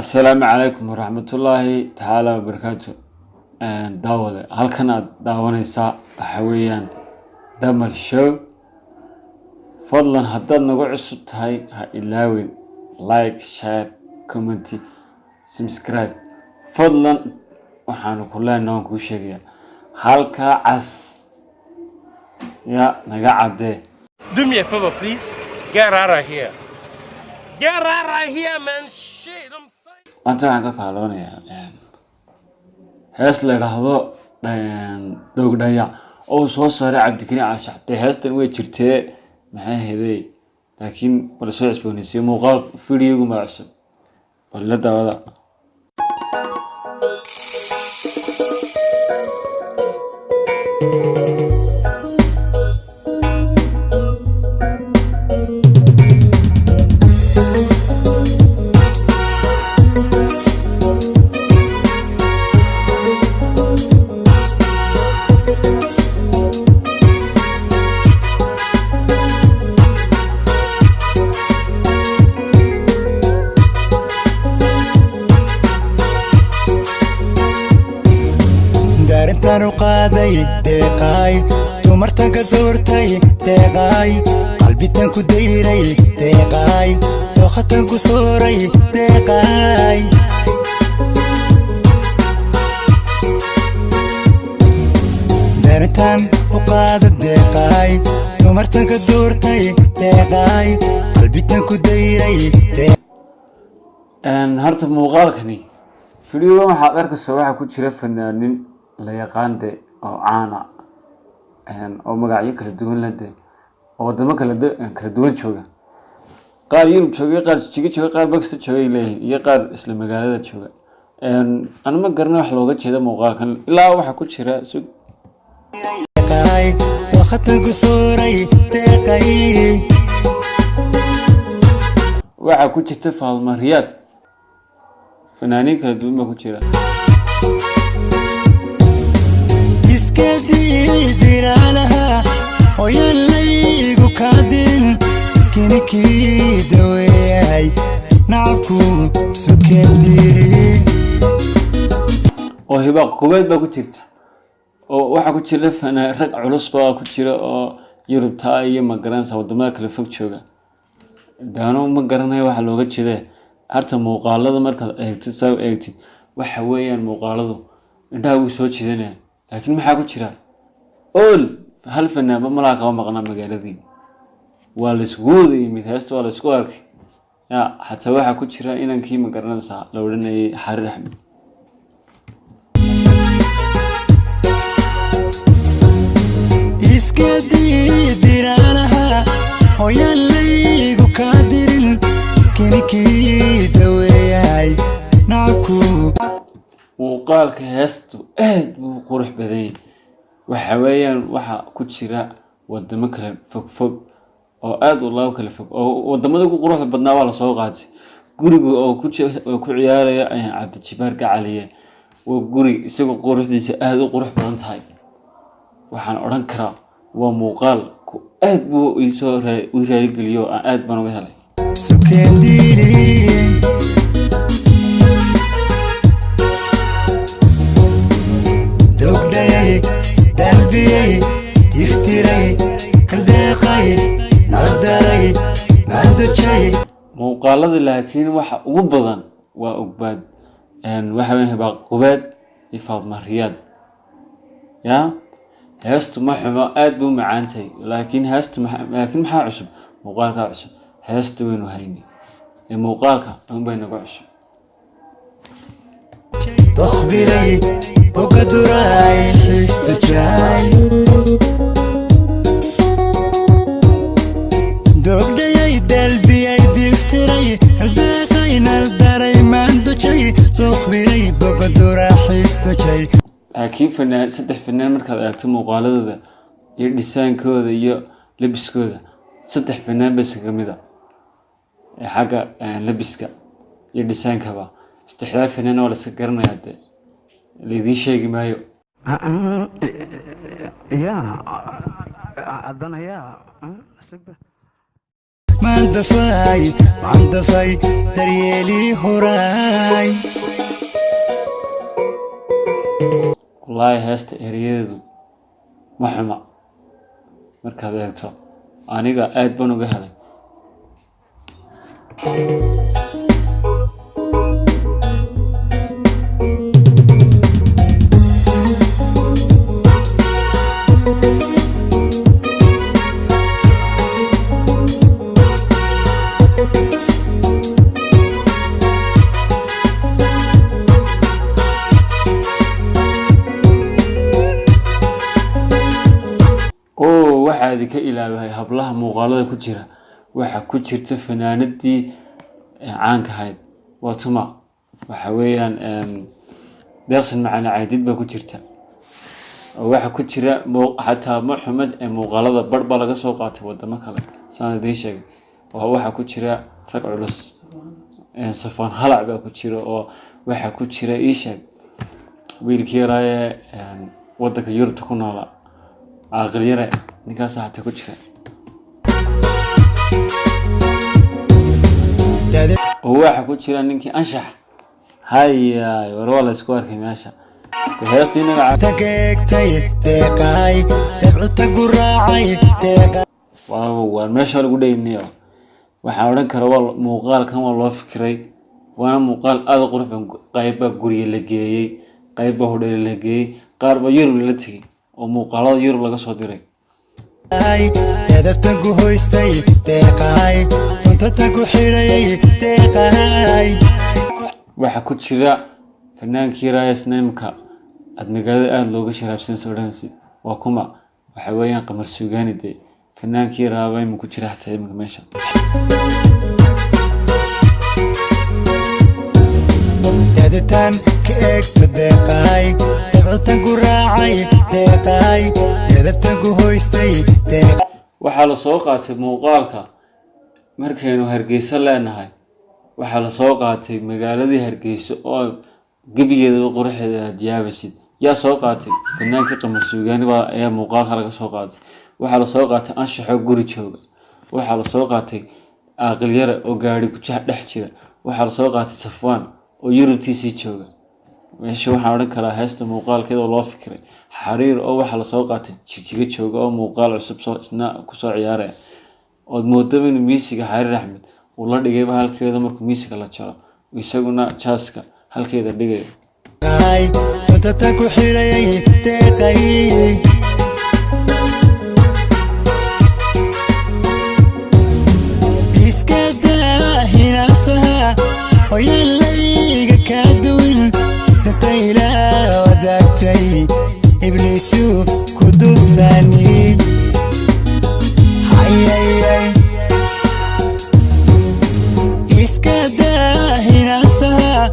السلام عليكم ورحمة الله تعالى وبركاته. داود هالكنا داونيسا حويا دمر شو فضلا هداد نقو عصب هاي إلاوين لايك شير كومنتي سبسكرايب فضلا وحانو كلها نوانكو شاقيا هالكا عس يا نقا عبدي. Do me a favor, please. Get out of here. Get out of here, man. Shit, I'm saying. أنت عن كفالوني هاس لهذا دوق دايا أو صوص صار عبد الكريم عاش حتى هاس تنوي شرته معه هذي لكن برسول اسبونيسي مقال فيديو ما عشب ولا ده دارتان قادي دقاي تمرتن كدورتي دقاي قلبي تنكو ديري دقاي دوختن كسوري دقاي دارتان قاد دقاي تمرتن كدورتي دقاي قلبي تنكو ديري هرتب muuqaalkani fiidiyowga waxa arkaysaa waxa ku jira fanaanin la yaqaan oo caana oo magacyo kala duwan leh oo wadamo kala duwan jooga qaar Yurub jooga qaar Chiga jooga qaar Bakistan jooga iyo qaar isla magaalada jooga ana ma garanayo wax looga jeedo muuqaalkan ilaa waxa ku jira دقاي دوختن كسوري دقاي waxa ku jirta faalmariyad fanaanin kala duwan baa ku jira iskadi diralaha oyallaygu kaadin kiniki dawayay nacabku sukendiri oo hiba qubeed baa ku jirta oo waxa ku jira fanaan rag culus baa ku jira oo Yurubta iyo magaranaysa wadamada kala fog jooga daano ma garanayo waxa looga jeedo harta muuqaalada marka eegtid soo eegtid waxa weeyaan muuqaaladu indhaha u soo jiidanaya laakiin maxaa ku jira ool hal fanaanba malaha ka maqna magaaladii waa la isku waday mid heesta waa la isku arkay ya hatta waxa ku jira inankii ma garanaysa la oranayay Xariir Axmed iskadi diralaha oyallaygu kaadirin kiniki dawayay nacabku muuqaalka heestu aad buu qurux badan yahay waxa weeyaan waxa ku jira wadamo kala fog oo aad u laaw kala fog oo wadamada ugu quruxda badnaa waa la soo qaatay guriga oo ku ciyaaraya Cabdi Jibaar Gacaliye oo guri isagoo quruxdiisa aad u qurux badan tahay waxaan oran karaa waa muuqaal ku aad buu isoo raali geliyo aad baan uga helay sukendiri dogdayay dalbiyay tiftiray kaldeeqay nardaray mandujay muuqaalada laakiin waxa ugu badan waa ogbaad waxa weeye baa qubeed iyo faalmariyad ya heestu ma xumo aad buu macaantay laakiin maxaa cusub muuqaalka cusub heestu waynu haynay ee muuqaalka bay nagu cusub تخبري وقدراي حست جاي دوبدي دلبي دفتري الدقين الدري ما عنده شي تخبري وقدراي حست جاي laakiin saddex fanaan markaad eegto muuqaaladooda iyo dhisaankooda iyo labiskooda saddex fanaan bas ka mid ah xagga labiska iyo dhisaankaba saddexda fanaan oo la iska garanayaa leedii sheegi maayo ما معندفاي دريالي هوراي والله heesta ereyadu ma xuma markaad eegto aniga aad baan uga helay waxaad ka ilaabahay hablaha muuqaalada ku jira waxa ku jirta fanaanadii caanka ahayd watuma waxa weeyaan deeqsan macna caadid ba ku jirta oo waxa ku jira xataa Maxamed ee muuqaalada barba laga soo qaatay wadamo kale sanadii sheegay oo waxa ku jira rag culus safan halac ba ku jira oo waxa ku jira iisheeg wiilkii yaraaye wadanka Yurub ku noolaa aqal yare ninkaas xataa ku jira oo waxa ku jira ninkii anshax hayay warwala isku arkay meesha heestii inaga تكيكتي تيقاي تبعت قراعي تيقاي waa meesha lagu dhaynayo waxa oran kara waa muuqaalkan waa loo fikiray waana muuqaal aad u qurux badan qayba guriga la geeyay qayba hodheer la geeyay qaarba Yurub la tagay oo muuqaalada Yurub laga soo diray تدبت قهويستي تيقاي كنت تقو حيري تيقاي waxa ku jira fanaankii raayisnaamka ad magaalada aad looga sharaabsan Suudaansi waa kuma waxa weeyaan qamar suugaanide fanaankii raabay ma ku jira xataa imika meesha تدتان كيك تدقاي تبعت قراعي تيقاي تدبت قهويستي تيقاي waxa la soo qaatay muuqaalka markaynu Hargeysa leenahay waxa la soo qaatay magaaladii Hargeysa oo gabigeeda quruxdeeda jaabasid yaa soo qaatay fanaankii qamar suugaani baa ayaa muuqaalka laga soo qaatay waxa la soo qaatay anshaxo guri jooga waxa la soo qaatay aqal yare oo gaari ku dhex jira waxa la soo qaatay Safwan oo Yurubtiisii jooga meesha waxa oran kara heesta muuqaalkeeda loo fikiray xariir oo waxa la soo qaatay jijiga jooga oo muuqaal cusub soo isna ku soo ciyaaray oo moodaba in miisiga Xariir Axmed uu la dhigay halkeeda markuu miisiga la jaro isaguna jaaska halkeeda dhigay كنت تقو حيري تيقاي إسكادا هنا سها ويلي كادوين نتايلا وداكتي إبليسو كدوساني هاي هاي هاي إسكادا هنا سها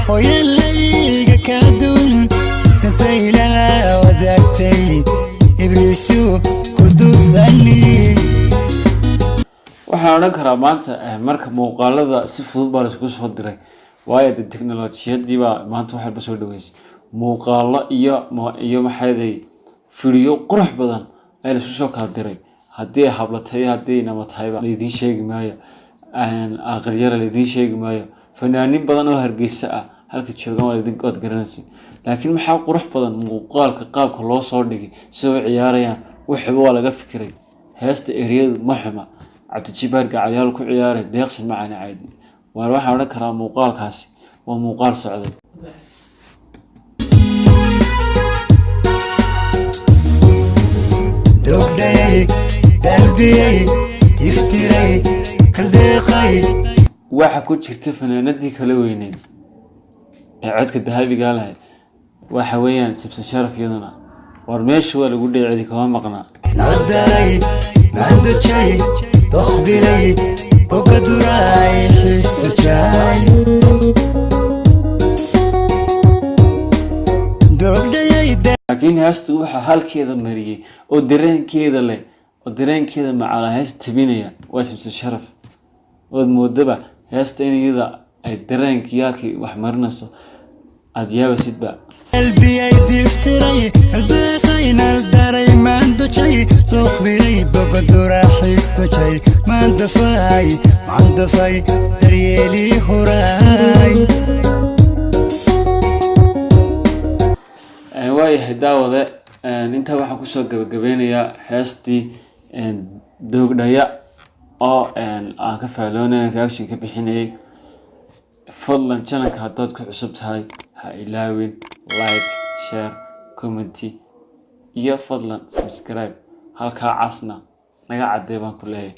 ويلي كادوين نتايلا وداكتي إبليسو كدوساني waxaan oran karaa maanta marka muuqaalada si fudud baa la isku soo diray waayo teknolojiyadii baa maanta waxa la soo dhaweysay muuqaalo iyo maxayday fiidiyo qurux badan ay la soo kala diray hadii hablatay hadii namatayba leedin sheegi maayo aqal yar leedin sheegi maayo fanaanin badan oo Hargeysa ah halka joogan waa leedin god garanaysi laakiin maxaa qurux badan muuqaalka qaabka loo soo dhigay soo ciyaarayaan waxba waa laga fikiray heesta ereyadu ma xuma cabdijibaar gacalyaal ku ciyaaray deeqsan macna caadi waar waxa oran karaa muuqaalkaasi waa muuqaal socday دوبدي قلبي يفتري كل دقاي waxa ku jirta fanaanadii kala weyneed ee codka dahabiga lahayd waxa weeyaan sibsan sharaf yadana war meesha waa lagu dheecay kama maqna نردري عنده شيء تخبري وقدراي حست جاي دوبدي laakiin heesta waxa halkeeda mariyay oo dareenkeeda leh oo dareenkeeda macala heesta tabinaya waa sibsan sharaf oo moodaba heesta in iyada ay dareenkiyaalkii wax marinayso aad yaabasidba قلبي يفتري الدقين الدري ما عنده شيء تخبري بقدر حست xistojay maandafay daryeelii horaay waayahay daawade intaa waxaan kusoo gabagabeynayaa heestii doogdhaya oo aan ka faaloonay reaction ka bixinayay fadlan channelka haddaad ku cusub tahay ha ilaawin like share comment iyo fadlan subscribe halkaa casna naga cadee baan ku leeyahay